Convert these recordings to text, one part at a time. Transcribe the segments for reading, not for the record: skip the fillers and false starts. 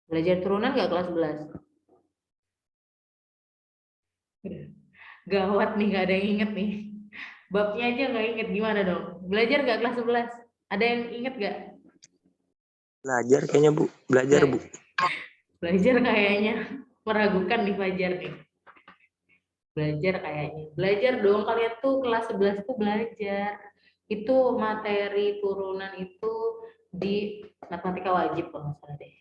Belajar turunan nggak kelas 11? Gawat nih, nggak ada yang inget nih. Babnya aja nggak inget, gimana dong? Belajar nggak kelas 11? Ada yang inget nggak? Belajar kayaknya Bu, belajar Bu. Belajar kayaknya. Meragukan nih Fajar nih. Belajar kayaknya. Belajar dong, kalian tuh kelas 11 tuh belajar. Itu materi turunan itu di matematika wajib kalau nggak salah deh.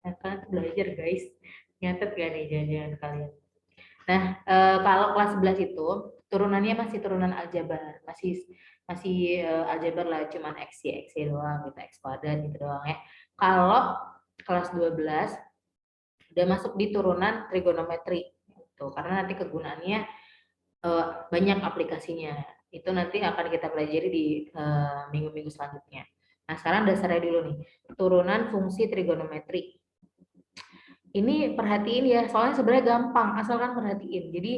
Nah, kalian tuh belajar guys. Nyatet gak nih jangan-jangan kalian? Nah, kalau kelas 11 itu turunannya masih turunan aljabar, masih masih aljabar lah, cuman x y doang gitu, x kuadrat gitu doang ya. Kalau kelas 12 udah masuk di turunan trigonometri gitu. Karena nanti kegunaannya banyak aplikasinya. Itu nanti akan kita pelajari di minggu-minggu selanjutnya. Nah, sekarang dasarnya dulu nih. Turunan fungsi trigonometri. Ini perhatiin ya, soalnya sebenarnya gampang, asalkan perhatiin. Jadi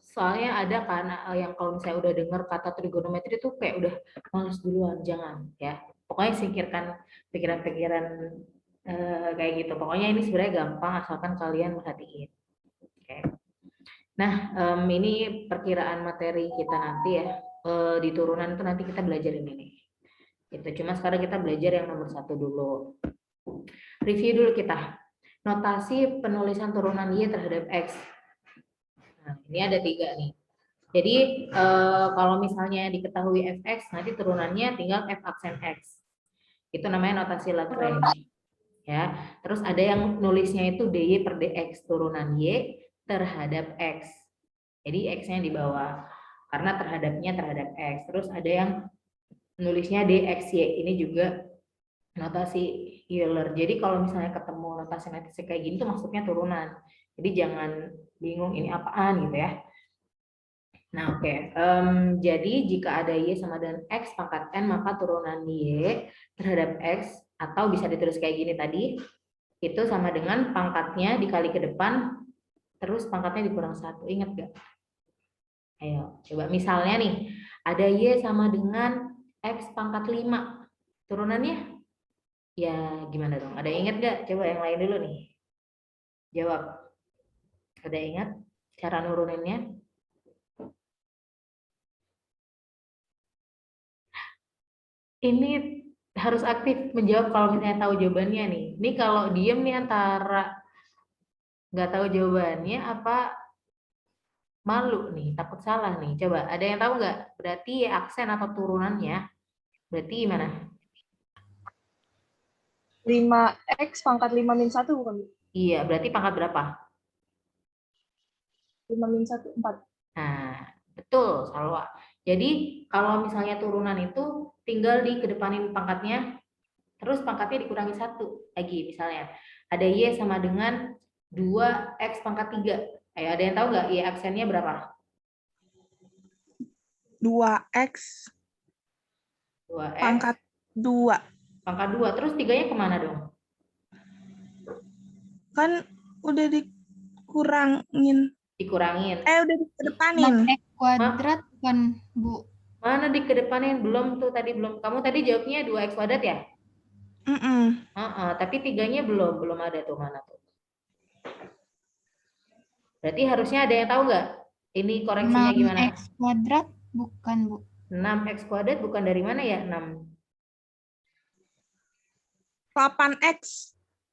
soalnya ada kan yang kalau misalnya udah dengar kata trigonometri itu kayak udah males duluan, jangan ya. Pokoknya singkirkan pikiran-pikiran kayak gitu. Pokoknya ini sebenarnya gampang asalkan kalian perhatiin. Oke. Nah, ini perkiraan materi kita nanti ya. Di turunan itu nanti kita belajar ini nih. Gitu. Cuma sekarang kita belajar yang nomor 1 dulu. Review dulu kita. Notasi penulisan turunan Y terhadap X. Nah, ini ada 3 nih. Jadi kalau misalnya diketahui fx, nanti turunannya tinggal f aksen x. Itu namanya notasi Lagrange. Ya. Terus ada yang nulisnya itu dy per dx, turunan y terhadap x. Jadi x-nya di bawah. Karena terhadapnya terhadap x. Terus ada yang nulisnya dxy. Ini juga notasi Euler. Jadi kalau misalnya ketemu notasi kayak gini tuh maksudnya turunan. Jadi jangan bingung ini apaan gitu ya. Nah, oke. Jadi jika ada Y sama dengan X pangkat N, maka turunan Y terhadap X, atau bisa ditulis kayak gini tadi, itu sama dengan pangkatnya dikali ke depan, terus pangkatnya dikurang 1. Ingat gak? Ayo, coba misalnya nih, ada Y sama dengan X pangkat 5. Turunannya? Ya, gimana dong? Ada yang ingat gak? Coba yang lain dulu nih. Jawab. Ada yang ingat cara nuruninnya? Ini harus aktif menjawab kalau misalnya tahu jawabannya nih. Ini kalau diem nih antara nggak tahu jawabannya apa malu nih, takut salah nih. Coba, ada yang tahu nggak? Berarti aksen atau turunannya, berarti gimana? 5x pangkat 5 min 1 bukan? Iya, berarti pangkat berapa? 5 min 1, 4. Nah, betul, Salwa. Jadi, kalau misalnya turunan itu tinggal dikedepanin pangkatnya, terus pangkatnya dikurangi 1 lagi misalnya. Ada Y sama dengan 2X pangkat 3. Ayo, ada yang tahu nggak Y aksennya berapa? 2x 2X pangkat 2. pangkat 2. Terus 3-nya kemana dong? Kan udah dikurangin. Dikurangin. Udah dikedepanin. 6x kuadrat kan, Bu? Mana dikedepanin? Belum tuh tadi belum. Kamu tadi jawabnya 2X kuadrat ya? Tapi 3-nya belum ada tuh, mana tuh? Berarti harusnya ada yang tahu nggak? Ini koreksinya gimana? 6x kuadrat bukan, Bu. 6X kuadrat bukan dari mana ya? 6. 8x.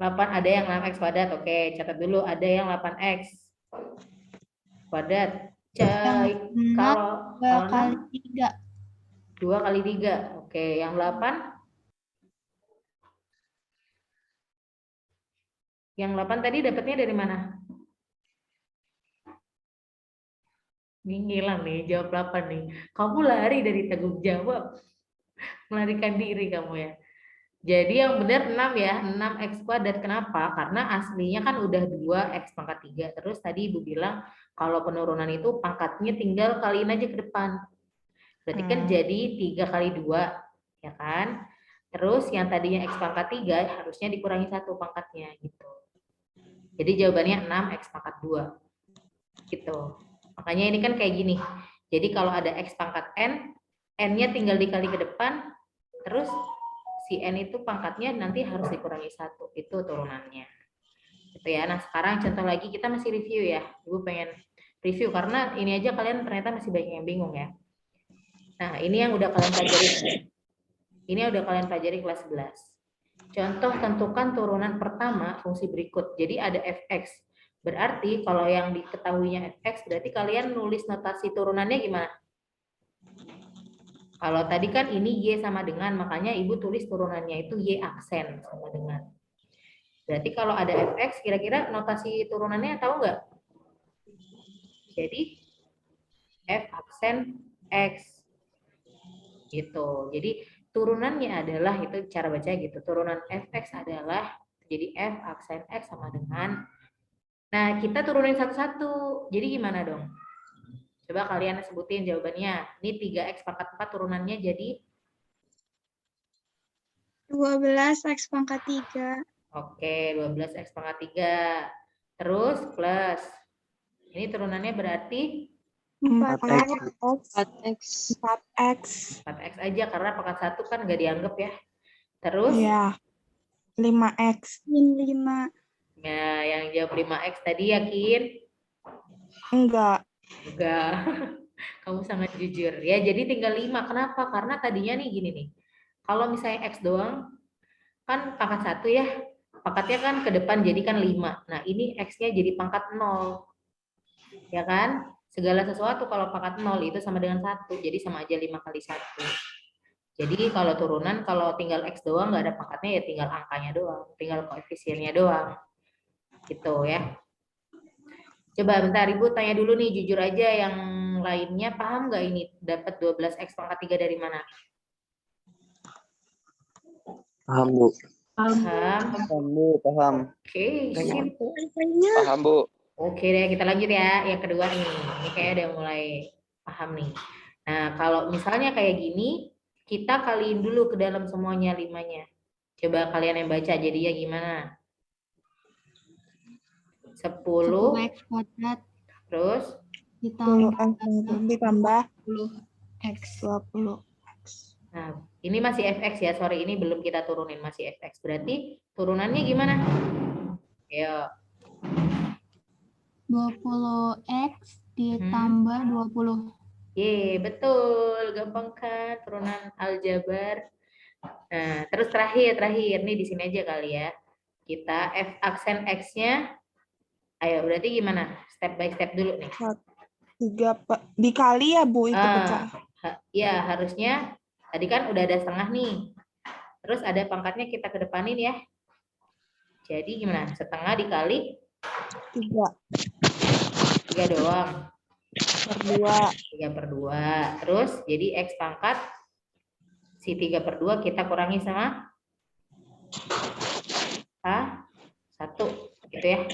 8 ada yang 6X kuadrat. Oke, catat dulu. Ada yang 8X kuadrat. Kalau 2 kali 3. 2 kali 3. Oke, yang 8? Yang 8 tadi dapatnya dari mana? Ngilang nih, jawab 8 nih. Kamu lari dari tanggung jawab. Melarikan diri kamu ya. Jadi yang benar 6 ya, 6x kuadrat. Kenapa? Karena aslinya kan udah 2x pangkat 3. Terus tadi Ibu bilang kalau penurunan itu pangkatnya tinggal kaliin aja ke depan. Berarti kan jadi 3 kali 2, ya kan? Terus yang tadinya x pangkat 3 harusnya dikurangi 1 pangkatnya gitu. Jadi jawabannya 6x pangkat 2. Gitu. Makanya ini kan kayak gini. Jadi kalau ada x pangkat n, n-nya tinggal dikali ke depan, terus si N itu pangkatnya nanti harus dikurangi 1. Itu turunannya. Gitu ya. Nah, sekarang contoh lagi kita masih review ya. Ibu pengen review karena ini aja kalian ternyata masih banyak yang bingung ya. Nah, ini yang udah kalian pelajari. Ini yang udah kalian pelajari kelas 11. Contoh tentukan turunan pertama fungsi berikut. Jadi ada fx. Berarti kalau yang diketahuinya fx berarti kalian nulis notasi turunannya gimana? Kalau tadi kan ini y sama dengan, makanya ibu tulis turunannya itu y aksen sama dengan. Berarti kalau ada fx, kira-kira notasi turunannya tahu nggak? Jadi f aksen x gitu. Jadi turunannya adalah, itu cara baca gitu. Turunan fx adalah jadi f aksen x sama dengan. Nah, kita turunin satu-satu. Jadi gimana dong? Coba kalian sebutin jawabannya. Ini 3x pangkat 4 turunannya jadi 12x pangkat 3. oke, 12x pangkat 3. Terus plus. Ini turunannya berarti 4x. 4x. 4x. 4x aja karena pangkat 1 kan nggak dianggap ya. Terus Iya. 5x. 5. ya yang jawab 5x tadi yakin? Enggak. Enggak. Kamu sangat jujur. Ya, jadi tinggal 5. Kenapa? Karena tadinya nih gini nih. Kalau misalnya x doang kan pangkat 1 ya. Pangkatnya kan ke depan jadi kan 5. Nah, ini x-nya jadi pangkat 0. Ya kan? Segala sesuatu kalau pangkat 0 itu sama dengan 1. Jadi sama aja 5 kali 1. Jadi kalau turunan, kalau tinggal x doang nggak ada pangkatnya ya tinggal angkanya doang. Tinggal koefisiennya doang. Gitu ya. Coba bentar, Ibu tanya dulu nih, jujur aja yang lainnya paham nggak ini dapat 12x pangkat 3 dari mana? Paham, Bu. Paham? Paham, Bu. Paham. Oke, sip. Paham, Bu. Oke deh, kita lanjut ya. Yang kedua nih, ini kayak udah mulai paham nih. Nah, kalau misalnya kayak gini, kita kaliin dulu ke dalam semuanya 5-nya. Coba kalian yang baca, jadinya gimana? 10, 10x kuadrat terus 10x ditambah 10x. 20. nah, ini masih fx ya, sorry ini belum kita turunin, masih fx. Berarti turunannya gimana? Ayo. 20x ditambah 20. Ye, betul. Gampang kan turunan aljabar. Nah, terus terakhir nih di sini aja kali ya. Kita f aksen x-nya. Ayo, berarti gimana? Step by step dulu nih. 3 dikali ya, Bu, itu pecah. Ya, harusnya tadi kan udah ada setengah nih. Terus ada pangkatnya kita kedepanin ya. Jadi gimana? Setengah dikali 3 doang. Per 2. 3/2. Terus jadi x pangkat si 3/2 kita kurangi sama 1 gitu ya.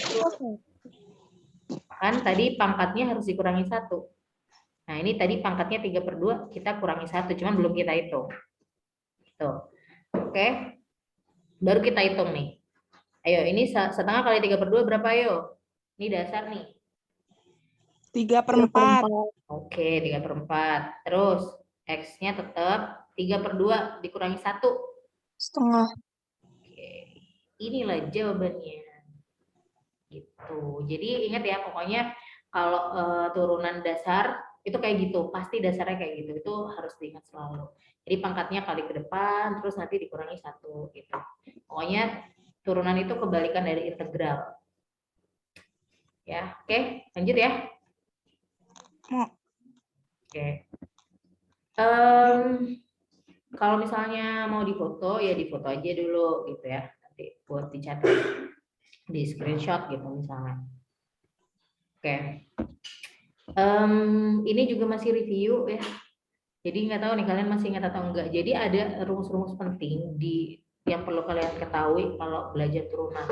Kan tadi pangkatnya harus dikurangi 1. Nah, ini tadi pangkatnya 3/2 kita kurangi 1, cuman belum kita hitung. Tuh. Oke. Baru kita hitung nih. Ayo, ini setengah kali 3/2 berapa ayo? Ini dasar nih. 3/4. Oke, 3/4. Terus x-nya tetap 3/2 dikurangi 1. Setengah. Oke. Inilah jawabannya. Gitu. Jadi ingat ya, pokoknya kalau turunan dasar itu kayak gitu, pasti dasarnya kayak gitu. Itu harus diingat selalu. Jadi pangkatnya kali ke depan, terus nanti dikurangi 1 gitu. Pokoknya turunan itu kebalikan dari integral. Ya, oke, lanjut ya. Oke. Kalau misalnya mau difoto ya difoto aja dulu gitu ya. Nanti buat dicatat di screenshot gitu misalnya. Oke. Ini juga masih review ya. Jadi nggak tahu nih kalian masih ingat atau enggak. Jadi ada rumus-rumus penting yang perlu kalian ketahui kalau belajar turunan.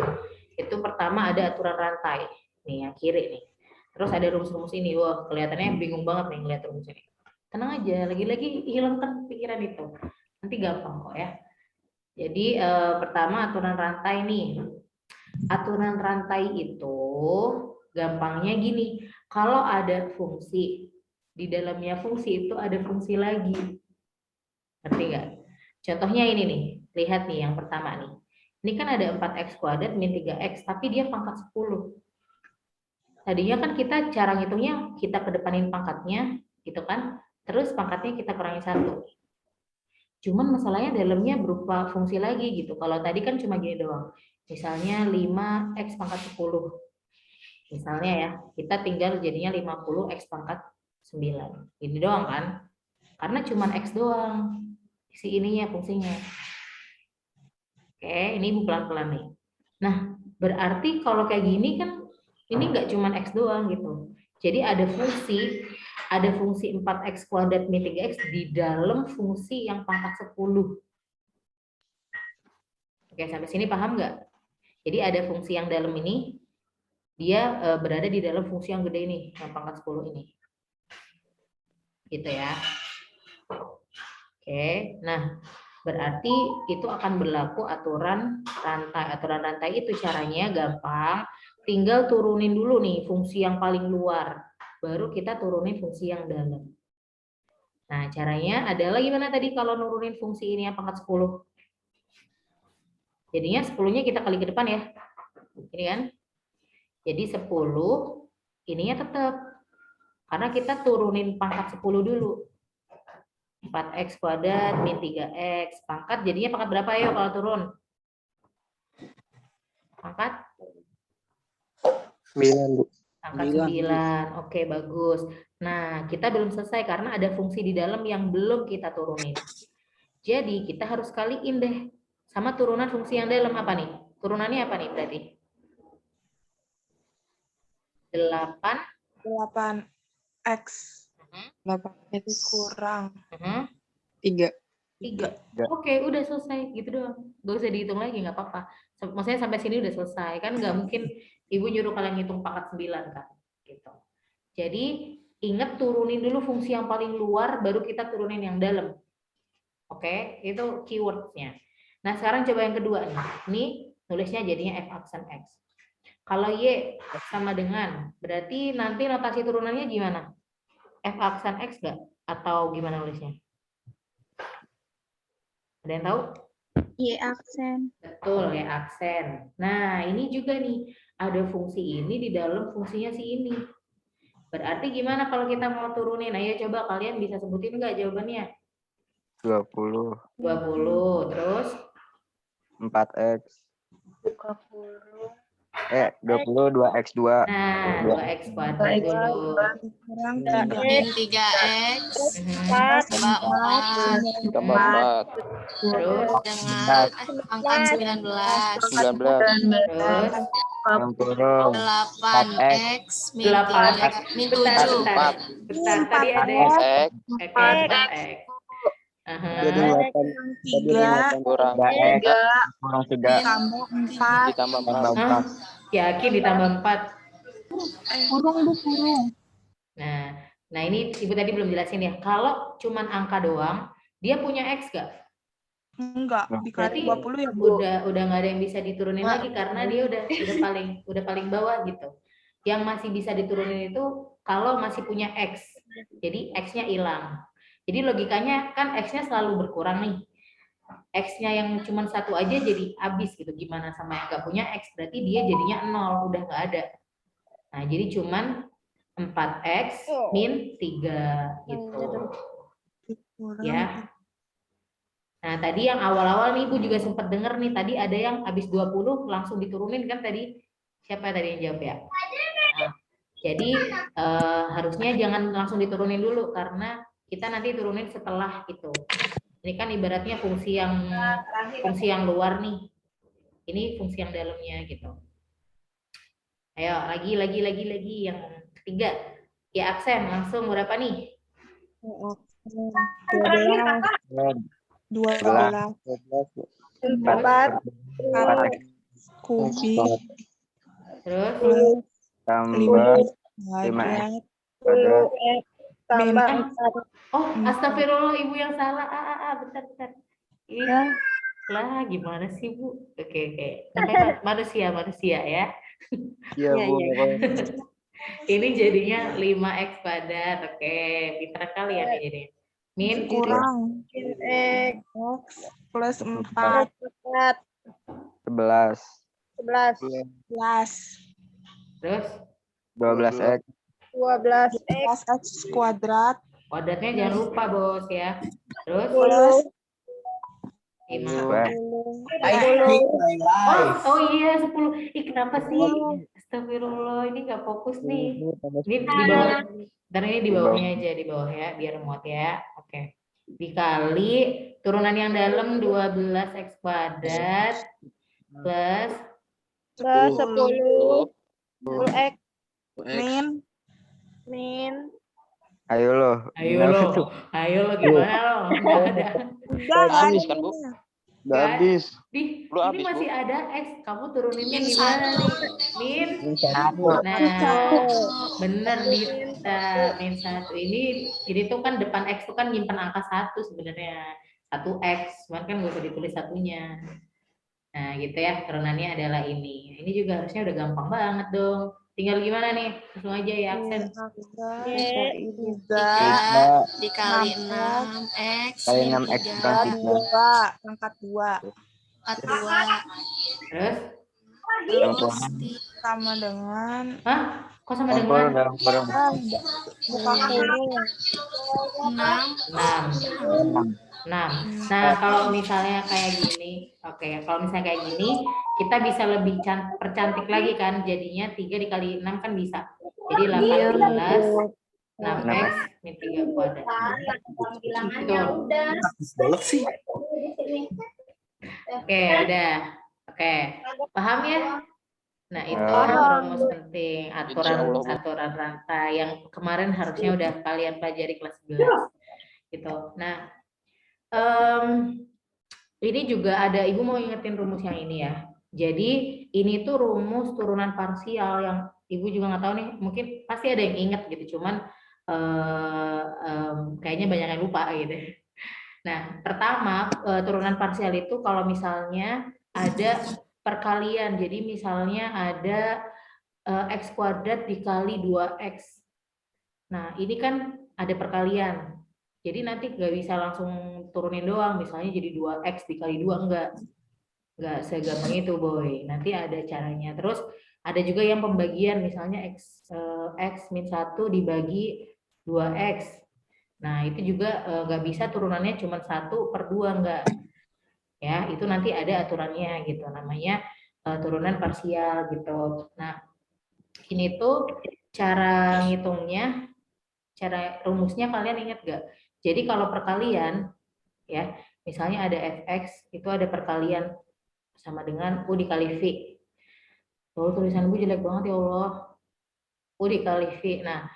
Itu pertama ada aturan rantai nih yang kiri nih. Terus ada rumus-rumus ini. Wah, kelihatannya bingung banget nih ngeliat rumus ini. Tenang aja, lagi-lagi hilangkan pikiran itu. Nanti gampang kok ya. Jadi pertama aturan rantai nih. Aturan rantai itu gampangnya gini. Kalau ada fungsi, di dalamnya fungsi itu ada fungsi lagi. Ngerti nggak? Contohnya ini nih. lihat nih yang pertama nih. Ini kan ada 4x kuadrat min 3x, tapi dia pangkat 10. Tadinya kan kita cara ngitungnya, kita kedepanin pangkatnya, gitu kan. Terus pangkatnya kita kurangi 1. Cuman masalahnya dalamnya berupa fungsi lagi gitu. Kalau tadi kan cuma gini doang. Misalnya 5x pangkat 10. Misalnya ya, kita tinggal jadinya 50x pangkat 9. Ini doang kan? Karena cuma x doang. Si ininya fungsinya. Oke, ini Ibu pelan-pelan nih. Nah, berarti kalau kayak gini kan ini nggak cuma x doang gitu. Jadi ada fungsi 4x kuadrat min 3x di dalam fungsi yang pangkat 10. Oke, sampai sini paham nggak? Jadi ada fungsi yang dalam ini, dia berada di dalam fungsi yang gede ini, yang pangkat 10 ini. Gitu ya. Oke, nah berarti itu akan berlaku aturan rantai. Aturan rantai itu caranya gampang, tinggal turunin dulu nih fungsi yang paling luar, baru kita turunin fungsi yang dalam. Nah, caranya adalah gimana tadi kalau nurunin fungsi ini yang pangkat 10? Jadinya 10-nya kita kali ke depan ya. Ini kan? Jadi 10 ininya tetap. Karena kita turunin pangkat 10 dulu. 4x kuadrat min 3x. Pangkat jadinya pangkat berapa ya kalau turun? Pangkat? 9, Bu. Pangkat 9. Oke, bagus. Nah, kita belum selesai karena ada fungsi di dalam yang belum kita turunin. Jadi, kita harus kaliin deh. Sama turunan fungsi yang dalam apa nih? Turunannya apa nih berarti? 8x 8x kurang 3. 3. Oke, udah selesai gitu doang. Gak usah dihitung lagi, nggak apa-apa. Maksudnya sampai sini udah selesai. Kan nggak mungkin Ibu nyuruh kalian ngitung pangkat 9 kan. Gitu. Jadi ingat turunin dulu fungsi yang paling luar, baru kita turunin yang dalam. Oke, itu keywordnya. Nah sekarang coba yang kedua nih. Ini nulisnya jadinya f aksen x. Kalau y sama dengan, berarti nanti notasi turunannya gimana? F aksen x nggak? Atau gimana nulisnya? Ada yang tahu? Y aksen. Betul, ya aksen. Nah, ini juga nih, ada fungsi ini di dalam fungsinya si ini. Berarti gimana kalau kita mau turunin? Ayo coba kalian bisa sebutin nggak jawabannya? 20. 20, terus? 4x. 20. 22x2. Nah, 2x kuadrat dulu. kurang Min 3x. Tambah 4. Terus? Dengan angka 19. 19. Terus? Yang turun. 8x min 8. 3 min Bentar, 7. bentar. Bentar, tadi ada yang X. Oke, 4x. Jadi 8 kurang 3x kurang 3 tambah 4 ditambah 4. Yakin ditambah 4. Kurung. Nah ini Ibu tadi belum jelasin ya. Kalau cuman angka doang, dia punya X gak? enggak Berarti dikali 20 ya Bu. udah nggak ada yang bisa diturunin lagi karena dia udah paling bawah gitu. Yang masih bisa diturunin itu kalau masih punya X. Jadi X-nya hilang. Jadi logikanya kan X-nya selalu berkurang nih. X-nya yang cuma 1 aja jadi habis gitu. Gimana sama yang nggak punya X? Berarti dia jadinya 0, udah nggak ada. Nah, jadi cuman 4x min 3 gitu. Ya. Nah, tadi yang awal-awal nih Ibu juga sempat dengar nih, tadi ada yang habis 20 langsung diturunin kan tadi. Siapa tadi yang jawab ya? Nah, jadi harusnya jangan langsung diturunin dulu karena kita nanti turunin setelah itu. Ini kan ibaratnya fungsi yang luar nih. Ini fungsi yang dalamnya gitu. Ayo, lagi yang ketiga. Ya aksen, langsung berapa nih? 12 4 kubik Terus? tambah 5x kuadrat. Oh, astagfirullah Ibu yang salah. Bentar. Ih, lah gimana sih Bu? Oke. Namanya manusia ya. Iya Bu. Ini jadinya 5x kuadrat. Oke, pintar kali ya nih jadinya. Min itu kurang X X plus 4 4 11. 11 terus 12X. 12X 12X kuadrat kuadratnya jangan lupa bos ya. Terus plus 5. 10 Oh iya 10. Ih kenapa sih? Astagfirullah ini nggak fokus nih. Ini di bawah. Ntar ini di bawahnya aja di bawah ya biar muat ya. Oke. Dikali turunan yang dalam 12x kuadrat plus 10 10X min Ayo lo. ayo lo gimana lo? Nggak ada. udah nggak habis ada kan, Bu? minnya. Udah habis. Di, Lu ini habis, masih Bu. ada x. Kamu turuninnya Min gimana nih? Min. Nah, bener Dita. Min 1 ini tuh kan depan x tuh kan nyimpen angka 1 sebenarnya. 1x, cuman kan gak usah ditulis satunya. Nah, gitu ya. Turunannya adalah ini. Ini juga harusnya udah gampang banget dong. Tinggal gimana nih? Langsung aja ya aksen. Tiga 3 dikali 6X Kali min 6X 3 kurang 3. pangkat 2 pangkat 2 Terus? Yang kurang. sama dengan Hah? Kok sama Yang kurang dengan dalam kurang. buka kurung 6? 6. Nah, kalau misalnya kayak gini, oke, kalau misalnya kayak gini, kita bisa lebih percantik lagi kan, jadinya 3 dikali 6 kan bisa. Jadi 18, 6x min 3 kuadrat. bilangannya udah Banget sih. Oke, udah. Oke, paham ya? Nah, itu rumus penting, aturan rantai yang kemarin harusnya udah kalian pelajari kelas 11. Gitu. Nah, ini juga ada, Ibu mau ingetin rumus yang ini ya. Jadi ini tuh rumus turunan parsial yang Ibu juga nggak tahu nih, mungkin pasti ada yang inget gitu, cuman kayaknya banyak yang lupa gitu. Nah, pertama turunan parsial itu kalau misalnya ada perkalian, jadi misalnya ada x kuadrat dikali 2x. Nah, ini kan ada perkalian. Jadi nanti nggak bisa langsung turunin doang, misalnya jadi 2x dikali 2, enggak segampang itu boy. Nanti ada caranya. Terus ada juga yang pembagian, misalnya x min 1 dibagi 2x. Nah itu juga nggak bisa turunannya cuma 1/2, enggak. Ya itu nanti ada aturannya gitu, namanya turunan parsial gitu. Nah ini tuh cara ngitungnya, cara rumusnya kalian ingat nggak? Jadi kalau perkalian, ya, misalnya ada fx, itu ada perkalian sama dengan u dikali v. Oh, tulisan Bu jelek banget ya Allah. U dikali v. Nah,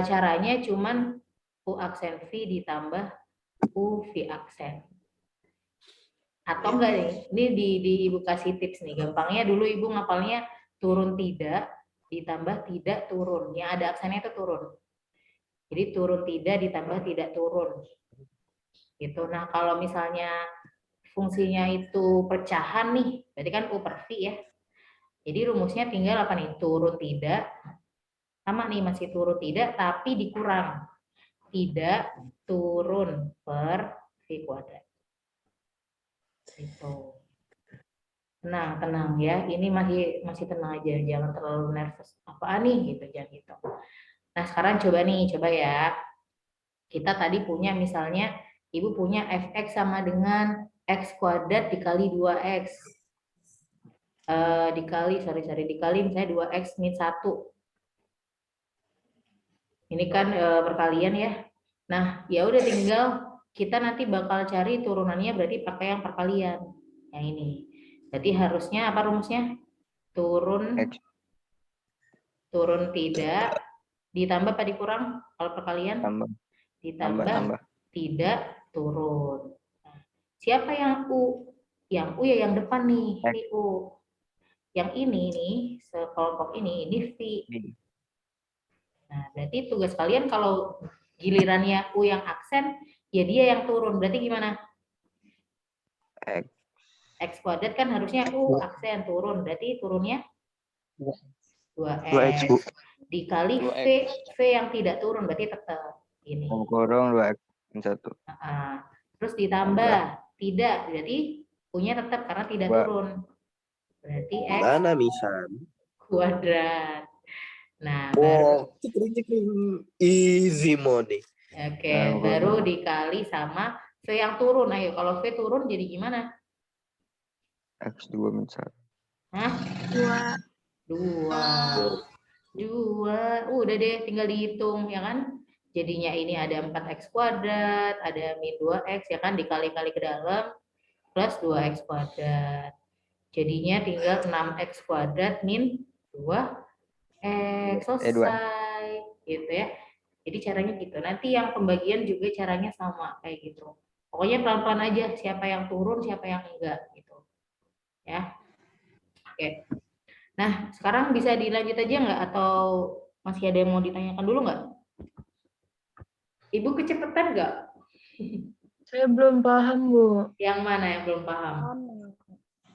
caranya cuman u aksen v ditambah u v aksen. Atau enggak nih? Ini di Ibu kasih tips nih. Gampangnya dulu Ibu ngapalnya turun tidak ditambah tidak turun. Yang ada aksennya itu turun. Jadi turun tidak ditambah tidak turun. Gitu. Nah, kalau misalnya fungsinya itu pecahan nih, berarti kan U per V ya. Jadi rumusnya tinggal apa nih? Turun tidak, sama nih masih turun tidak, tapi dikurang. Tidak turun per V kuadrat. Gitu. Tenang ya. Ini masih tenang aja, jangan terlalu nervous. Apaan nih gitu, jangan gitu. Nah, sekarang coba ya. Kita tadi punya misalnya Ibu punya fx sama dengan x kuadrat dikali 2x. Dikali misalnya 2x min 1. Ini kan perkalian ya. Nah, ya udah tinggal kita nanti bakal cari turunannya, berarti pakai yang perkalian. Yang ini. Berarti harusnya apa rumusnya? Turun tidak ditambah apa dikurang kalau perkalian? Ditambah tidak turun. Nah, siapa yang U? Yang U ya yang depan nih, ini U. Yang ini nih, sekelompok ini V. Nah, berarti tugas kalian kalau gilirannya U yang aksen, ya dia yang turun. Berarti gimana? X kuadrat kan harusnya U aksen turun. Berarti turunnya 2x. Dikali V yang tidak turun, berarti tetap ini. Kurung 2x. Min 1. Terus ditambah tidak, berarti U-nya tetap karena tidak Dua. turun. Berarti X Mana misan? kuadrat. Nah, baru Oh, cekring easy money. oke, Nah, baru dikali sama V yang turun. Ayo, kalau V turun jadi gimana? X2 min 1. Hah? 2. 2. Udah deh, tinggal dihitung, ya kan? Jadinya ini ada 4x kuadrat, ada min 2x, ya kan? Dikali-kali ke dalam, plus 2x kuadrat. Jadinya tinggal 6x kuadrat min 2x. Selesai. Gitu ya. Jadi caranya gitu. Nanti yang pembagian juga caranya sama, kayak gitu. Pokoknya pelan-pelan aja, siapa yang turun, siapa yang enggak, gitu. Ya. Oke. Nah, sekarang bisa dilanjut aja nggak? Atau masih ada yang mau ditanyakan dulu nggak? Ibu kecepatan nggak? Saya belum paham, Bu. Yang mana yang belum paham?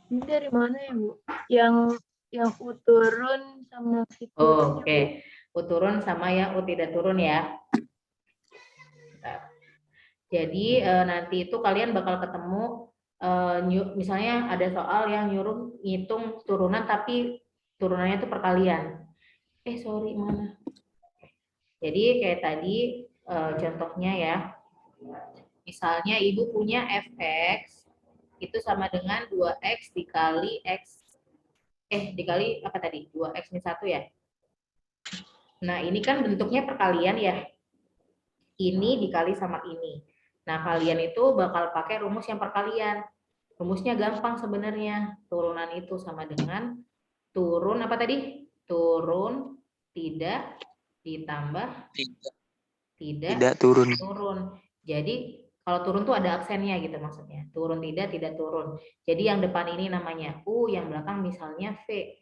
Ini dari mana ya, Bu? Yang U turun sama V turun ya, Bu? Oke. U turun sama yang U tidak turun ya. Bentar. Jadi nanti itu kalian bakal ketemu misalnya ada soal yang nyuruh ngitung turunan tapi turunannya itu perkalian. Sorry, mana? Jadi kayak tadi contohnya ya. Misalnya ibu punya fx itu sama dengan 2x dikali x dikali apa tadi? 2x min 1 ya. Nah, ini kan bentuknya perkalian ya. Ini dikali sama ini. Nah, kalian itu bakal pakai rumus yang perkalian. Rumusnya gampang sebenarnya. Turunan itu sama dengan turun apa tadi? Turun tidak ditambah tidak turun. Jadi kalau turun tuh ada aksennya gitu maksudnya. Turun tidak turun. Jadi yang depan ini namanya U, yang belakang misalnya V.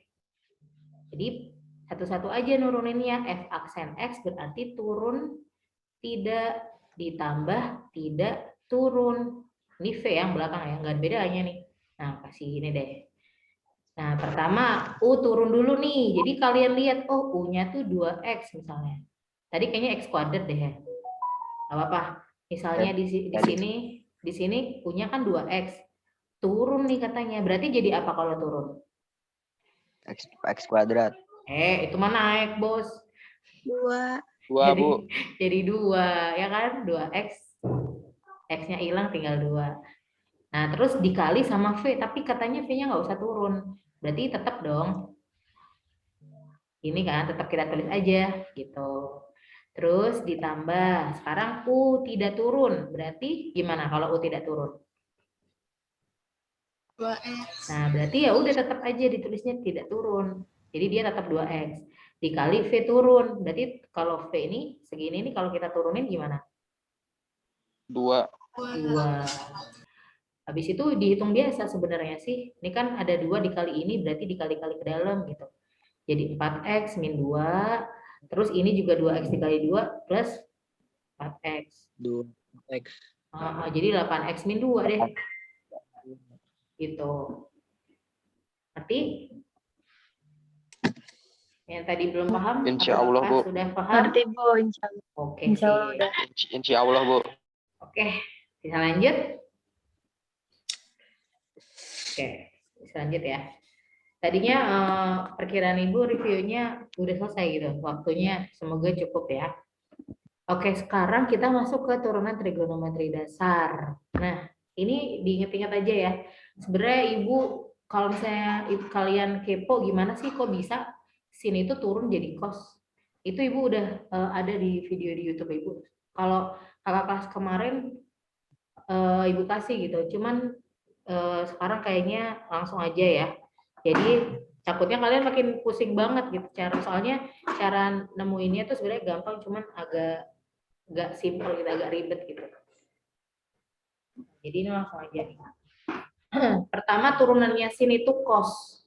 Jadi satu-satu aja nuruninnya. F aksen X berarti turun tidak ditambah tidak turun. Ini V yang belakang ya, nggak ada bedanya nih. Nah, kasih ini deh. Nah, pertama U turun dulu nih. Jadi kalian lihat, oh U-nya tuh 2X misalnya. Tadi kayaknya X kuadrat deh ya. Gak apa-apa. Misalnya di sini U-nya kan 2X. Turun nih katanya. Berarti jadi apa kalau turun? X kuadrat. Itu mah naik, Bos. 2. Jadi 2, ya kan? 2X. X-nya hilang tinggal 2. Nah, terus dikali sama V, tapi katanya V-nya nggak usah turun. Berarti tetap dong. Ini kan tetap kita tulis aja gitu. Terus ditambah, sekarang U tidak turun. Berarti gimana kalau U tidak turun? 2x. Nah, berarti ya udah tetap aja ditulisnya tidak turun. Jadi dia tetap 2X. Dikali V turun. Berarti kalau V ini segini nih kalau kita turunin gimana? 2. 2. Habis itu dihitung biasa sebenarnya sih. Ini kan ada 2 dikali ini berarti dikali-kali ke dalam gitu. Jadi 4X min 2. Terus ini juga 2X dikali 2 plus 4X. 2x. Jadi 8X min 2 deh. Gitu. Ngerti? Yang tadi belum paham? Insya Allah, Bu. Sudah paham? Ngerti, Bu, insya Allah. Oke, Insya Allah sip. udah. Insya Allah, Bu. Oke, bisa lanjut? Oke, bisa lanjut ya. Tadinya perkiraan Ibu reviewnya udah selesai gitu. Waktunya semoga cukup ya. Oke, sekarang kita masuk ke turunan trigonometri dasar. Nah, ini diingat-ingat aja ya. Sebenarnya Ibu, kalau misalnya kalian kepo gimana sih kok bisa sin itu turun jadi cos. Itu Ibu udah ada di video di YouTube Ibu. Kalau kakak kelas kemarin Ibu kasih gitu. Cuman sekarang kayaknya langsung aja ya. Jadi takutnya kalian makin pusing banget gitu soalnya cara nemuinnya tuh sebenarnya gampang, cuman agak simple gitu, agak ribet gitu. Jadi ini langsung aja nih. Pertama turunannya sin itu cos.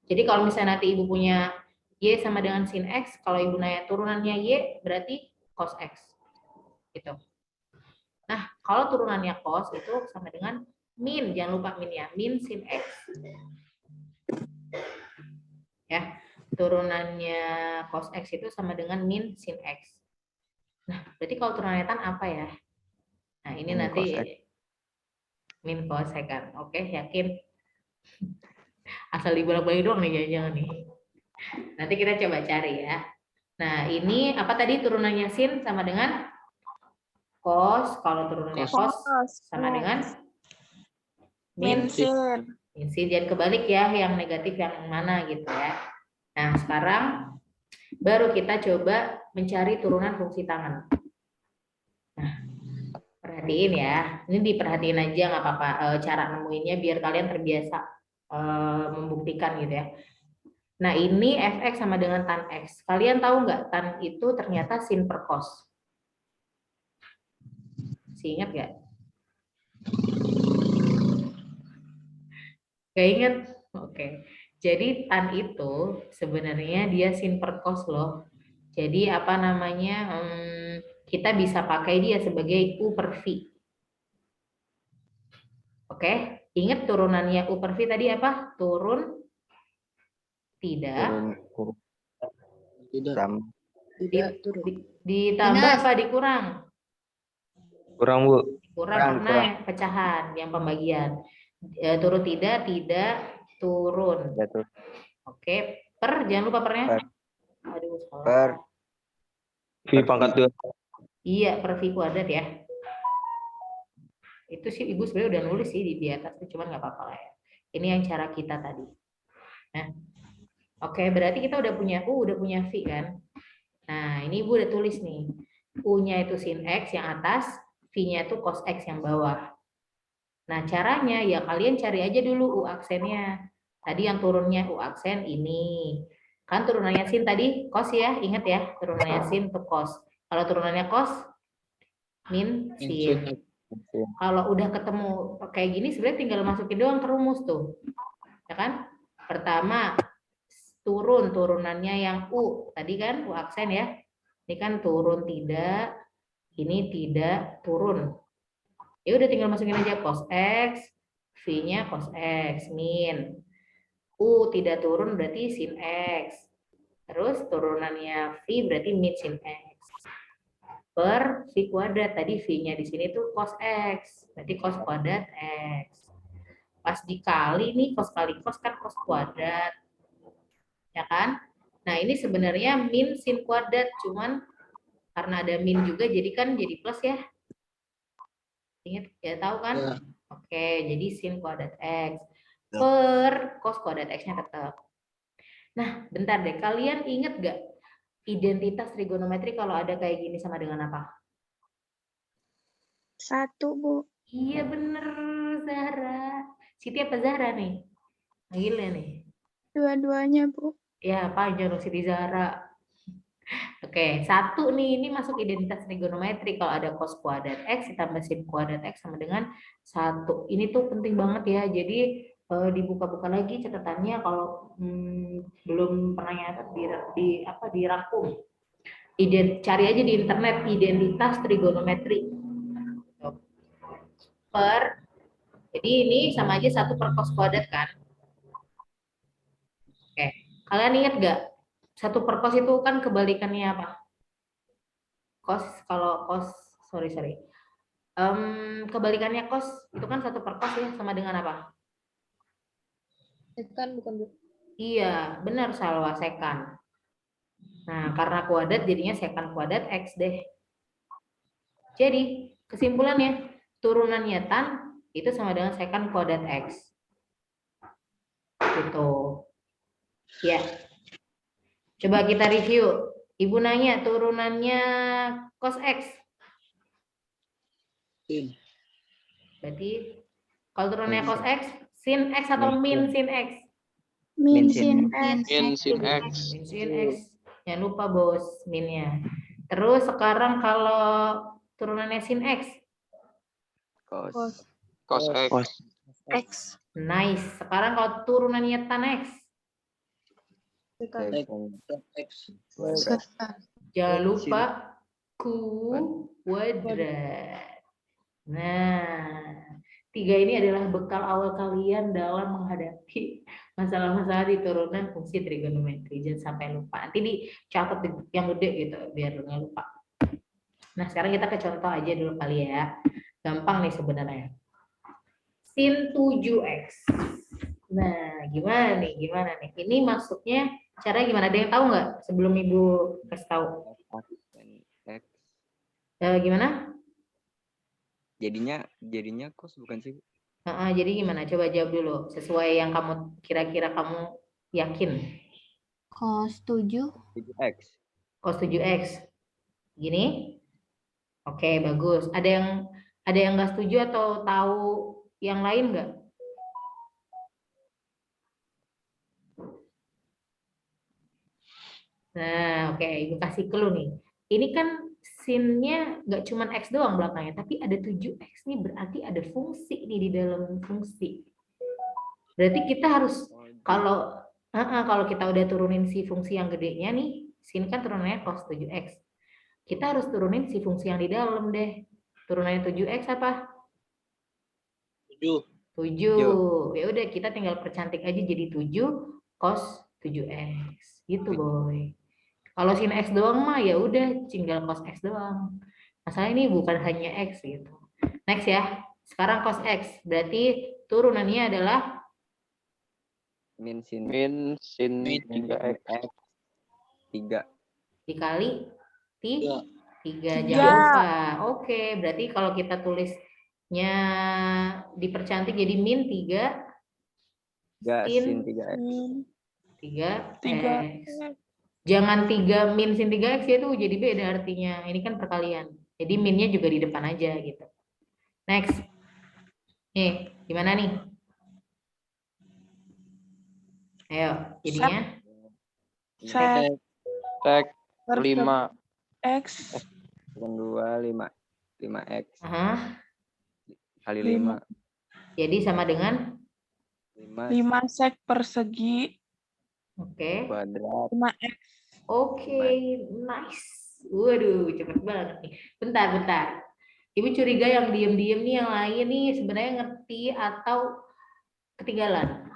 Jadi kalau misalnya nanti Ibu punya Y sama dengan sin X, kalau Ibu nanya turunannya Y berarti cos X. Gitu. Nah, kalau turunannya cos itu sama dengan min, jangan lupa min ya, min sin X. Ya, turunannya cos X itu sama dengan min sin X. Nah, berarti kalau turunannya tan apa ya? Nah, ini Min nanti cos X. min cos kan. Oke, yakin? Asal dibolak-balik doang nih jangan-jangan nih. Nanti kita coba cari ya. Nah, ini apa tadi turunannya sin sama dengan cos. Kalau turunannya cos sama dengan min Min sin. Jangan kebalik ya, yang negatif yang mana gitu ya. Nah, sekarang baru kita coba mencari turunan fungsi tangan. Nah, perhatiin ya. Ini diperhatiin aja nggak apa-apa cara nemuinnya biar kalian terbiasa membuktikan gitu ya. Nah, ini fx sama dengan tan x. Kalian tahu nggak tan itu ternyata sin per cos? Masih ingat nggak? Gak ingat? Oke. Jadi tan itu sebenarnya dia sin per cos loh. Jadi apa namanya? Kita bisa pakai dia sebagai u per v. Oke. Ingat turunannya u per v tadi apa? Turun tidak. Ditambah Minus. apa dikurang? Kurang, Bu. Kurang karena pecahan yang pembagian. Turun tidak turun. Betul. Oke, per jangan lupa pernya. Per. Aduh, salah. Per. V pangkat 2. Iya, per v kuadrat ya. Itu sih Ibu sebenarnya udah nulis sih di atas, cuman nggak apa-apa lah ya. Ini yang cara kita tadi. Nah, oke, berarti kita udah punya u, udah punya v kan. Nah, ini Ibu udah tulis nih. U-nya itu sin x yang atas, v-nya itu cos x yang bawah. Nah, caranya ya kalian cari aja dulu u aksennya. Tadi yang turunnya u aksen ini. Kan turunannya sin tadi cos ya, ingat ya, turunannya sin itu cos. Kalau turunannya cos min sin. Kalau udah ketemu kayak gini sebenarnya tinggal masukin doang ke rumus tuh. Ya kan? Pertama turunannya yang u, tadi kan u aksen ya. Ini kan turun tidak, ini tidak turun. Ya udah tinggal masukin aja cos x, v-nya cos x min. U tidak turun berarti sin x. Terus turunannya v berarti min sin x. Per v kuadrat, tadi v-nya di sini tuh cos x, berarti cos kuadrat x. Pas dikali nih cos kali cos kan cos kuadrat. Ya kan? Nah, ini sebenarnya min sin kuadrat, cuman karena ada min juga jadi kan jadi plus ya. Ingat ya, tahu kan? Ya. Oke, jadi sin kuadrat x per cos kuadrat x-nya tetap. Nah, bentar deh, kalian ingat gak identitas trigonometri kalau ada kayak gini sama dengan apa? 1, Bu. Iya bener, Zahra. Siti apa Zahra nih? Gila nih. Dua-duanya, Bu. Ya, panjang dong Siti Zahra. Oke, 1 nih, ini masuk identitas trigonometri. Kalau ada cos kuadrat x ditambah sin kuadrat x sama dengan 1. Ini tuh penting banget ya. Jadi dibuka-buka lagi catatannya kalau belum pernah nyatet dirangkum. Cari aja di internet identitas trigonometri. Jadi ini sama aja 1 per cos kuadrat kan. Oke, kalian ingat gak? 1 per cos itu kan kebalikannya apa? Cos, kalau cos, sorry. Kebalikannya cos itu kan 1 per cos ya, sama dengan apa? Sekan bukan, Bu? Iya, benar Salwa, sekan. Nah, karena kuadrat jadinya sekan kuadrat x deh. Jadi, kesimpulannya, turunannya tan itu sama dengan sekan kuadrat x. Gitu. Ya. Coba kita review. Ibu nanya turunannya cos x. Sin. Berarti kalau turunannya cos x, sin x atau min sin x? Min sin x. Min sin x. Min sin x. Jangan lupa bos minnya. Terus sekarang kalau turunannya sin x? Cos x. X. Nice. Sekarang kalau turunannya tan x? X. Jangan lupa kuadrat. Nah, 3 ini adalah bekal awal kalian dalam menghadapi masalah-masalah di turunan fungsi trigonometri. Jangan sampai lupa. Nanti dicatat yang gede gitu biar nggak lupa. Nah, sekarang kita ke contoh aja dulu kali ya. Gampang nih sebenarnya. Sin 7x. Nah, gimana nih? Gimana nih? Ini masuknya cara gimana? Ada yang tahu nggak sebelum Ibu kasih tahu? X. Gimana? Jadinya cos bukan sih? Bu? Jadi gimana? Coba jawab dulu. Sesuai yang kamu kira-kira kamu yakin. Cos 7. 7x. Cos 7x. Gini? Oke, bagus. Ada yang nggak setuju atau tahu yang lain nggak? Nah, oke, Ibu kasih clue nih. Ini kan sin-nya nggak cuma X doang belakangnya, tapi ada 7X nih, berarti ada fungsi nih di dalam fungsi. Berarti kita harus, kalau kita udah turunin si fungsi yang gedenya nih, sin kan turunannya cos 7X. Kita harus turunin si fungsi yang di dalam deh. Turunannya 7X apa? 7. 7. Ya udah, kita tinggal percantik aja jadi 7 cos 7X. Gitu, boy. Kalau sin X doang mah ya udah tinggal cos X doang. Masalah ini bukan hanya X gitu. Next ya. Sekarang cos X. Berarti turunannya adalah Min sin 3x. 3. dikali 3. Tiga. Jangan lupa. Oke, berarti kalau kita tulisnya dipercantik jadi min 3 sin 3x. 3X. Jangan 3 min sin 3x ya, itu jadi beda artinya. Ini kan perkalian. Jadi minnya juga di depan aja gitu. Next. Nih, gimana nih? Ayo, jadinya Sek Sek per 5 X 5x kali 5. jadi sama dengan 5 5 sek persegi oke. kuadrat. 5X. Oke, nice. Waduh, cepet banget nih. Bentar. Ibu curiga yang diem-diem nih, yang lain nih sebenarnya ngerti atau ketinggalan?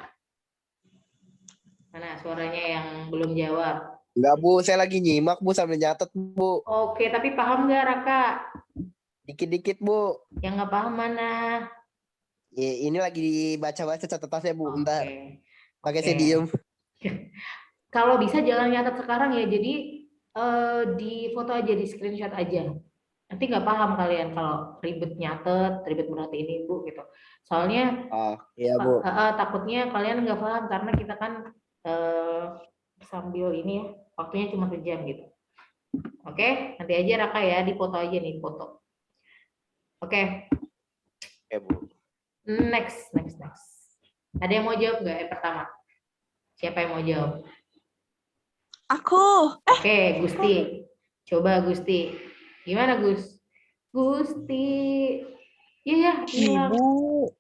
Mana suaranya yang belum jawab? Enggak, Bu. Saya lagi nyimak, Bu, sambil nyatet, Bu. Oke, tapi paham nggak, Raka? Dikit-dikit, Bu. Yang nggak paham mana? Ya, ini lagi dibaca-baca catatannya, Bu. Bentar. Pakai Oke. saya diem. Kalau bisa jangan nyatet sekarang ya, jadi di foto aja, di screenshot aja. Nanti nggak paham kalian kalau ribet nyatet, ribet merhatiin Ibu gitu. Soalnya Oh, iya, Bu. takutnya kalian nggak paham karena kita kan sambil ini ya, waktunya cuma sejam gitu. Oke, nanti aja Raka ya, di foto aja nih, foto. Oke, Ya, Bu. next. Ada yang mau jawab nggak yang pertama? Siapa yang mau jawab? Aku. Oke, Gusti. Coba Gusti. Gimana Gus? Gusti. Iya, Ibu.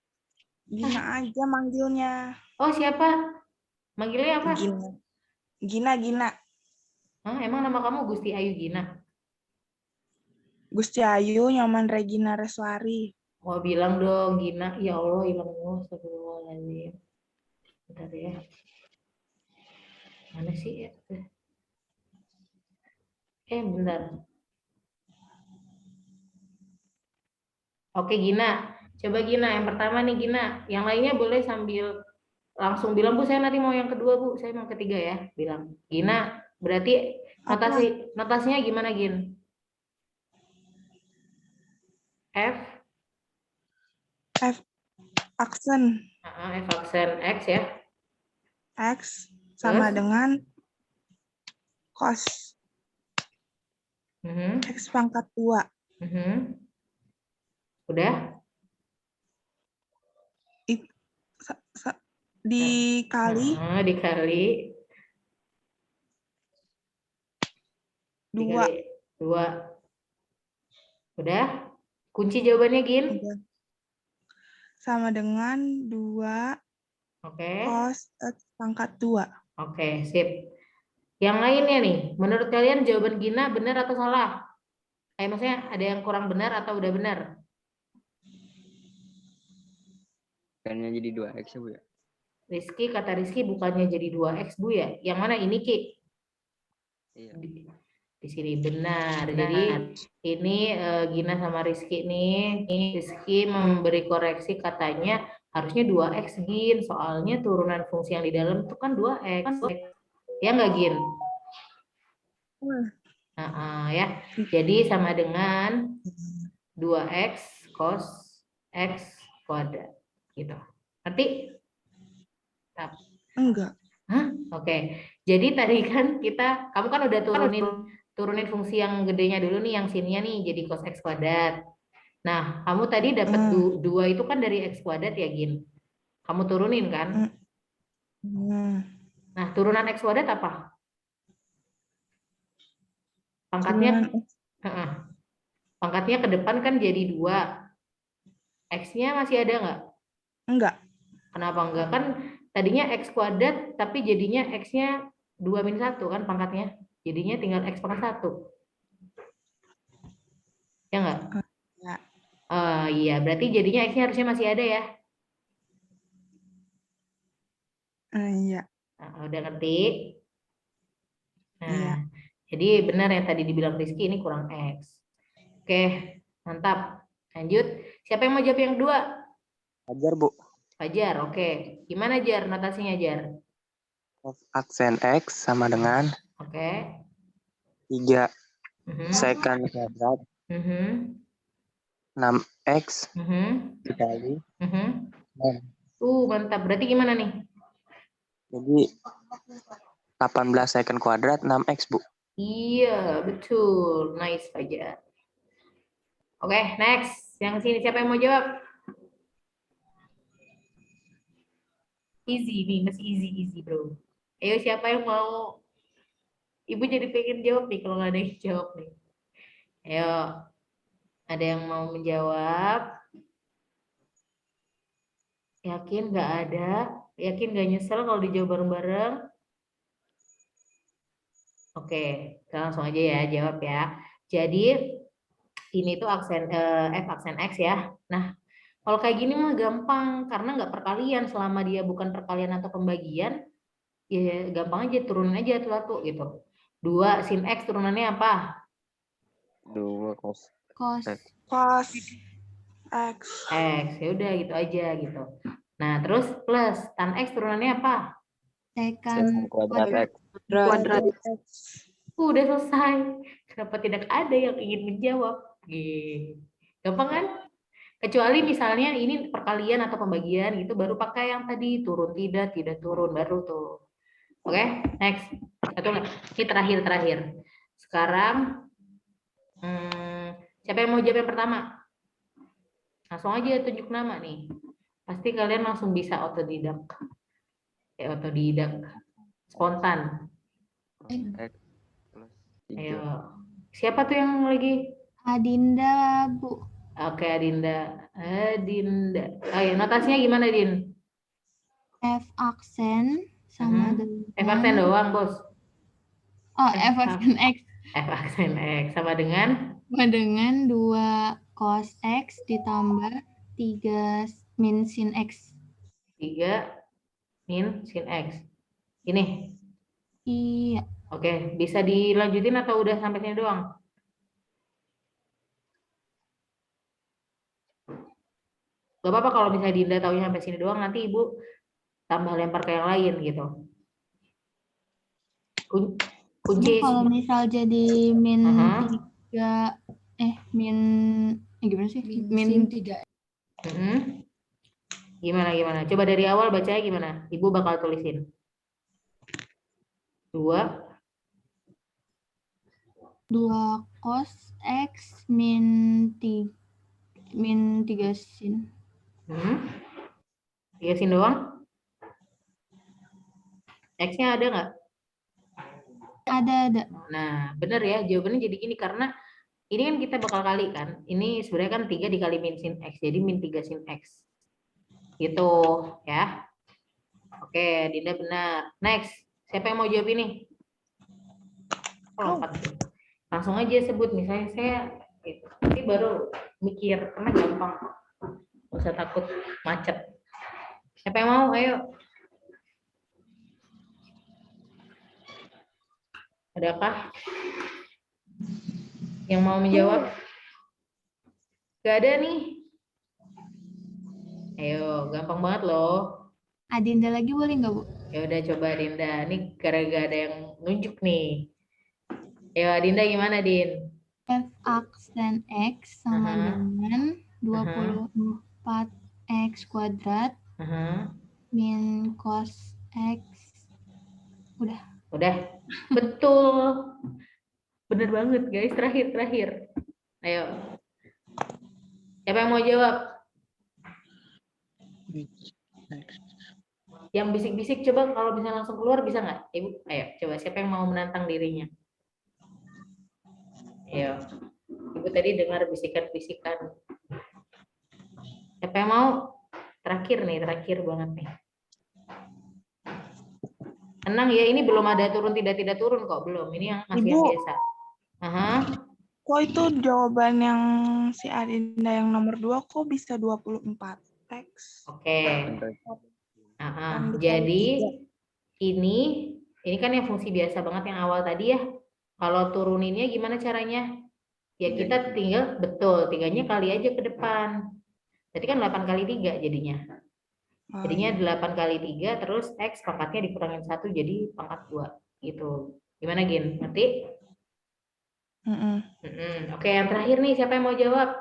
Gina aja manggilnya. Oh, siapa? Manggilnya apa? Gina. Hah, emang nama kamu Gusti Ayu Gina? Gusti Ayu Nyoman Regina Reswari. Mau bilang dong Gina. Ya Allah, hilang semua. Astagfirullahaladzim. Bentar ya. Mana sih ya? Bentar. Oke, Gina. Coba Gina, yang pertama nih Gina. Yang lainnya boleh sambil langsung bilang, Bu, saya nanti mau yang kedua, Bu. Saya mau ketiga ya. Bilang. Gina, berarti notasinya gimana, Gin? F Aksen. F aksen X ya. X sama Terus? dengan cos Mhm. X pangkat 2. Udah? Dikali Dikali 2. 2. Udah? Kunci jawabannya, Gin? Sama dengan 2 Oke. cos X pangkat 2. Oke, sip. Yang lainnya nih, menurut kalian jawaban Gina benar atau salah? Maksudnya ada yang kurang benar atau udah benar? Kayaknya jadi 2x ya, Bu ya. Kata Rizky bukannya jadi 2x, Bu ya? Yang mana ini, Ki? Iya. Di sini benar. Jadi ini Gina sama Rizky nih. Rizky memberi koreksi katanya harusnya 2x Gin. Soalnya turunan fungsi yang di dalam itu kan 2x. Ya nggak Gin? Ya. Jadi sama dengan 2x cos x kuadrat. Gitu. Ngerti? Enggak. Hah? Oke. Jadi tadi kan kamu kan udah turunin fungsi yang gedenya dulu nih, yang sinnya nih jadi cos x kuadrat. Nah, kamu tadi dapat 2 itu kan dari x kuadrat ya, Gin? Kamu turunin kan? Nah, turunan x kuadrat apa? Pangkatnya pangkatnya ke depan kan jadi 2. X-nya masih ada nggak? Enggak. Kenapa enggak? Kan tadinya x kuadrat, tapi jadinya x-nya 2 min 1 kan pangkatnya. Jadinya tinggal x pangkat 1. Ya enggak? Ya. Iya, berarti jadinya x-nya harusnya masih ada ya? Iya. Nah, udah ngerti? Nah, Iya. jadi benar yang tadi dibilang Rizky, ini kurang x. Oke, mantap. Lanjut. Siapa yang mau jawab yang kedua? Fajar, Bu. Fajar, oke. Gimana Jar notasinya Jar? Aksen X sama dengan Oke. 3 Mhm. secant kuadrat Mhm. 6x Mhm. dikali Mhm. 6. Mantap. Berarti gimana nih? Jadi 18 secant kuadrat 6x, Bu. Iya, betul. Nice, Fajar. Oke, next. Yang sini siapa yang mau jawab? Easy nih, masih easy bro. Ayo siapa yang mau? Ibu jadi pengen jawab nih kalau nggak ada yang jawab nih. Ayo, ada yang mau menjawab? Yakin nggak ada? Yakin nggak nyesel kalau dijawab bareng-bareng? Oke, kita langsung aja ya jawab ya. Jadi ini tuh aksen F aksen X ya. Nah, kalau kayak gini mah gampang karena nggak perkalian, selama dia bukan perkalian atau pembagian, ya gampang aja turunin aja satu gitu. 2 sin X turunannya apa? 2 cos Cos X. Cos X. X. Ya udah gitu aja gitu. Nah, terus plus tan X turunannya apa? Secant secant kuadrat X. Kuadrat. Udah selesai. Kenapa tidak ada yang ingin menjawab? Gampang kan? Kecuali misalnya ini perkalian atau pembagian gitu, baru pakai yang tadi turun tidak turun, baru tuh. Oke, next. Satu lagi. Ini terakhir. Sekarang siapa yang mau jawab yang pertama? Langsung aja tunjuk nama nih. Pasti kalian langsung bisa otodidak. Otodidak. Spontan. X plus 3. Ayo. Siapa tuh yang lagi? Adinda, Bu. Oke, Adinda. Ayo, notasinya gimana, Din? F aksen sama dengan F aksen doang, Bos. F aksen X F aksen X sama dengan 2 cos X ditambah 3 min sin X. 3 min sin X. Ini. Iya. Oke, bisa dilanjutin atau udah sampai sini doang? Gak apa-apa kalau misalnya Dinda taunya sampai sini doang, nanti Ibu tambah lempar ke yang lain gitu. Kunci. Kalau misal jadi min 3 gimana sih? Min 3. Gimana? Coba dari awal bacanya gimana? Ibu bakal tulisin. 2 cos X min 3 sin. 3 sin doang? X-nya ada nggak? Ada. Nah, benar ya, jawabannya jadi gini karena ini kan kita bakal kali kan. Ini sebenarnya kan 3 dikali min sin X, jadi min 3 sin X. Gitu ya. Oke, Dinda benar. Next, siapa yang mau jawab ini? Langsung aja sebut, misalnya saya nanti baru mikir, karena gampang. Nggak usah takut macet. Siapa yang mau? Ayo. Adakah? Yang mau menjawab? Gak ada nih. Ayo, gampang banget loh. Adinda lagi boleh nggak, Bu? Ya udah coba Dinda. Nih gara-gara ada yang nunjuk nih. Ayo Dinda gimana, Din? F aksen X sama Aha. dengan 24X kuadrat Aha. min cos X. Udah. Udah. Betul. Bener banget guys. Terakhir. Ayo. Siapa yang mau jawab? Yang bisik-bisik coba kalau bisa langsung keluar bisa nggak? Ibu, ayo coba siapa yang mau menantang dirinya? Ayo. Ibu tadi dengar bisikan-bisikan. Siapa yang mau? Terakhir banget nih. Tenang ya, ini belum ada turun tidak turun kok, belum. Ini yang masih yang Ibu. biasa. Aha. Kok itu jawaban yang si Adinda yang nomor 2 kok bisa 24X? Oke. Kan dikali Jadi 3. ini kan yang fungsi biasa banget yang awal tadi ya. Kalau turuninnya gimana caranya? Ya kita tinggal, betul, 3-nya kali aja ke depan. Berarti kan 8 kali 3 jadinya. Oh, Jadinya iya. 8 kali 3 terus X pangkatnya dikurangin 1 jadi pangkat 2. Gitu. Gimana Gin? Ngerti? Oke, yang terakhir nih siapa yang mau jawab?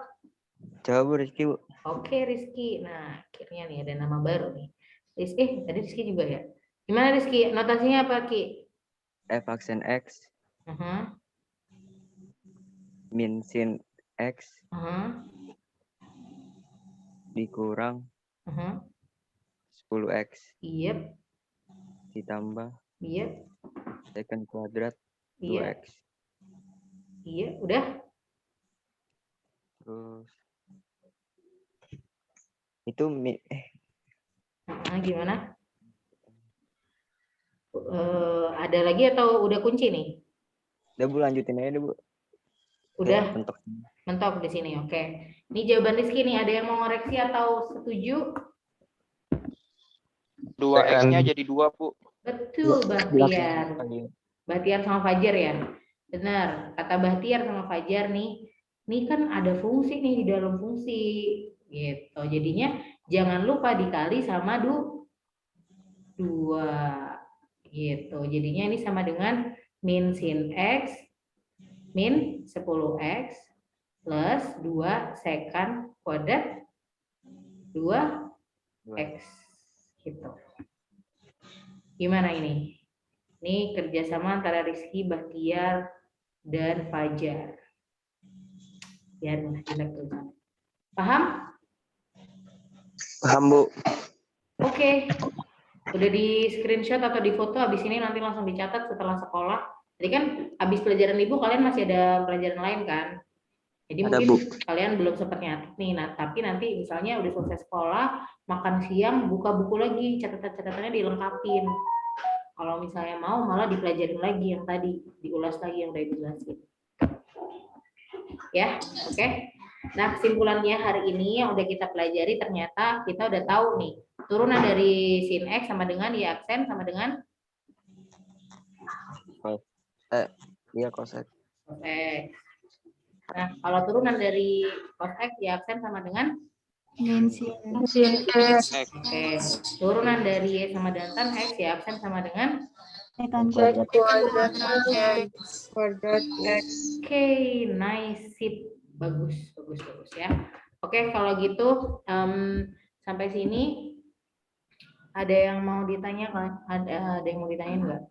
Jawab Bu Rizky, Bu. Oke, Rizky. Nah, akhirnya nih ada nama baru nih. Rizky, tadi Rizky juga ya. Gimana Rizky? Notasinya apa, Ki? F aksen X Aha, min sin X aha, dikurang aha. 10X Iya, ditambah iya, secant kuadrat iya, 2X. iya. Udah? Terus itu Gimana? Ada lagi atau udah kunci nih? udah Bu, lanjutin aja deh Bu. Udah Mentok. mentok di sini. Oke. Ini jawaban Rizky nih. Ada yang mau ngoreksi atau setuju? 2X-nya jadi 2, Bu. Betul, Bahtiar. Bahtiar sama Fajar ya. Benar. Kata Bahtiar sama Fajar nih. Ini kan ada fungsi nih di dalam fungsi. Gitu. Jadinya jangan lupa dikali sama 2. Gitu. Jadinya ini sama dengan min sin X min 10X plus 2 secant kuadrat 2X. Gitu. Gimana ini? Ini kerjasama antara Rizky, Bahtiar, dan Fajar. Biar jelek tulisannya. Paham? Paham, Bu. Oke. Udah di screenshot atau di foto, habis ini nanti langsung dicatat setelah sekolah. Jadi kan habis pelajaran ibu kalian masih ada pelajaran lain kan? Jadi Ada, mungkin Bu. kalian belum sempat nyatet nih. Nah, tapi nanti misalnya udah selesai sekolah, makan siang, buka buku lagi, catatan-catatannya dilengkapin. Kalau misalnya mau malah dipelajarin lagi yang tadi, diulas lagi yang udah dijelasin. Ya, oke. Nah, kesimpulannya hari ini yang udah kita pelajari ternyata kita udah tahu nih. Turunan dari sin X sama dengan Y aksen sama dengan Iya cos X. cos X. Nah, kalau turunan dari cos X Y aksen sama dengan Min sin Sin X. oke. Turunan dari Y sama dengan tan X Y aksen sama dengan secant Secant kuadrat kuadrat X. Kuadrat X. oke, nice sip. Bagus ya. Oke, kalau gitu sampai sini ada yang mau ditanyakan? Ada yang mau ditanyain nggak?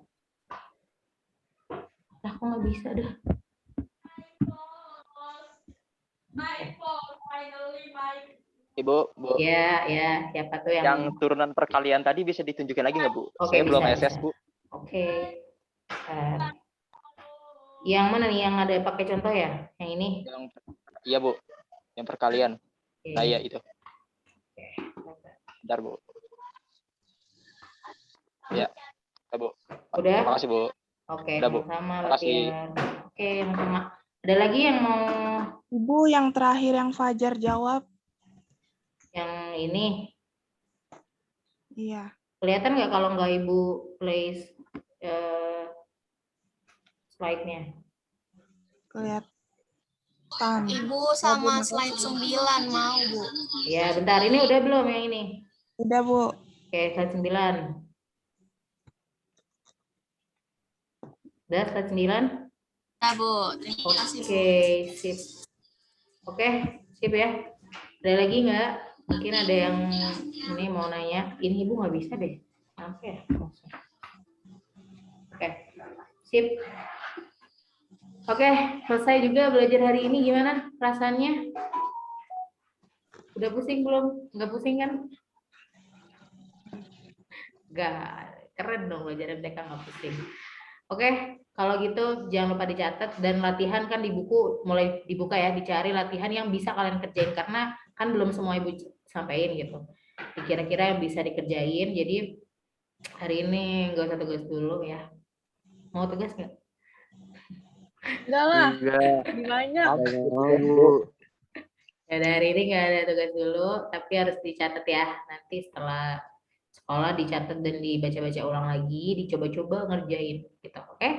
Lah, kok nggak bisa dah? Ibu, Bu. Ya, siapa tuh Yang turunan perkalian tadi bisa ditunjukin lagi nggak, Bu? Oke, Saya belum bisa. SS, Bu. Oke. Yang mana nih yang ada pakai contoh ya? Yang ini? Iya, Bu. Yang perkalian. Oke. Nah, iya itu. Bentar, Bu. Ya, Bu. Udah? Terima kasih, Bu. Oke, Udah, Bu. sama-sama Terima kasih. latihan. Oke, sama-sama. Ada lagi yang mau Ibu yang terakhir yang Fajar jawab. yang ini? Iya. Kelihatan nggak kalau nggak Ibu play slide-nya? Kelihatan. Tan. Ibu sama slide 9 mau, Bu. Ya, bentar. Ini udah belum yang ini? Udah, Bu. Oke, slide 9. Udah slide 9? Nah, Bu. Terima kasih, Bu. Oke, sip. Oke, sip ya. Ada lagi nggak? Mungkin ada yang ini mau nanya. Ini Ibu nggak bisa deh. Oke. Oke, sip. Oke, selesai juga belajar hari ini. Gimana rasanya? Udah pusing belum? Nggak pusing kan? Nggak. Keren dong belajar MTK nggak pusing. Oke, kalau gitu jangan lupa dicatat dan latihan kan di buku mulai dibuka ya, dicari latihan yang bisa kalian kerjain karena kan belum semua Ibu sampaikan gitu. Kira-kira yang bisa dikerjain. Jadi hari ini nggak usah tugas dulu ya. Mau tugas nggak? Enggak lah, Enggak. gimana? Ya dari ini nggak ada tugas dulu, tapi harus dicatat ya. Nanti setelah sekolah dicatat dan dibaca-baca ulang lagi, dicoba-coba ngerjain gitu. Oke?